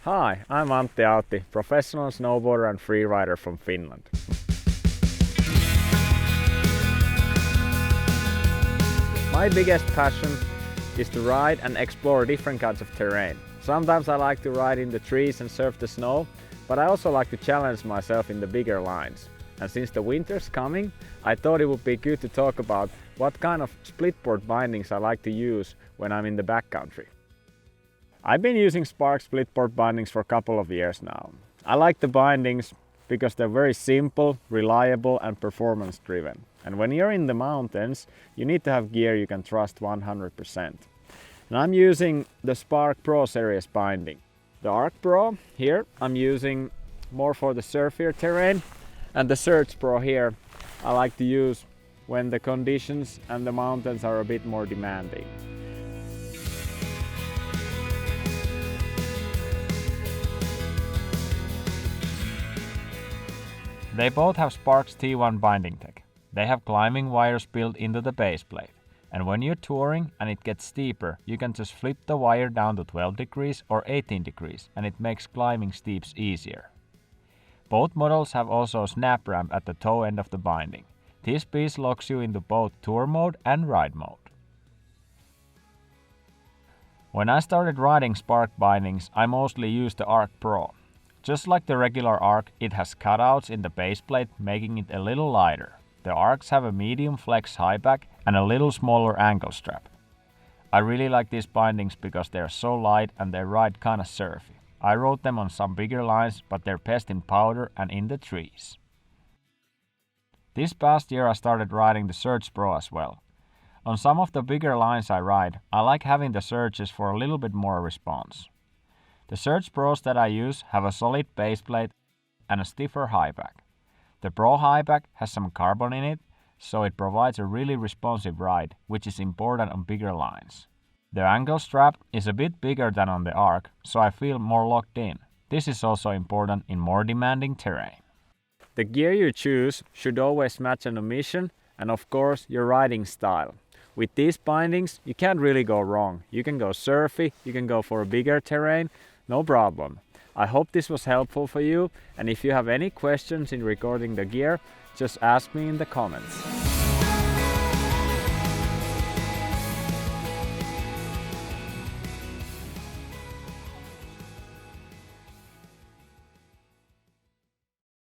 Hi, I'm Antti Autti, professional snowboarder and freerider from Finland. My biggest passion is to ride and explore different kinds of terrain. Sometimes I like to ride in the trees and surf the snow, but I also like to challenge myself in the bigger lines. And since the winter's coming, I thought it would be good to talk about what kind of splitboard bindings I like to use when I'm in the backcountry. I've been using Spark splitboard bindings for a couple of years now. I like the bindings because they're very simple, reliable and performance driven. And when you're in the mountains, you need to have gear you can trust 100%. And I'm using the Spark Pro series binding. The Arc Pro here I'm using more for the surfier terrain, and the Surge Pro here I like to use when the conditions and the mountains are a bit more demanding. They both have Spark's T1 binding tech. They have climbing wires built into the base plate. And when you're touring and it gets steeper, you can just flip the wire down to 12 degrees or 18 degrees and it makes climbing steeps easier. Both models have also a snap ramp at the toe end of the binding. This piece locks you into both tour mode and ride mode. When I started riding Spark bindings, I mostly used the Arc Pro. Just like the regular Arc, it has cutouts in the base plate, making it a little lighter. The Arcs have a medium flex high back and a little smaller ankle strap. I really like these bindings because they're so light and they ride kinda surfy. I rode them on some bigger lines, but they're best in powder and in the trees. This past year I started riding the Surge Pro as well. On some of the bigger lines I ride, I like having the surges for a little bit more response. The Surge Pros that I use have a solid base plate and a stiffer high back. The Pro high back has some carbon in it, so it provides a really responsive ride, which is important on bigger lines. The ankle strap is a bit bigger than on the Arc, so I feel more locked in. This is also important in more demanding terrain. The gear you choose should always match an emission and of course your riding style. With these bindings, you can't really go wrong. You can go surfy, you can go for a bigger terrain, no problem. I hope this was helpful for you, and if you have any questions in regarding the gear, just ask me in the comments.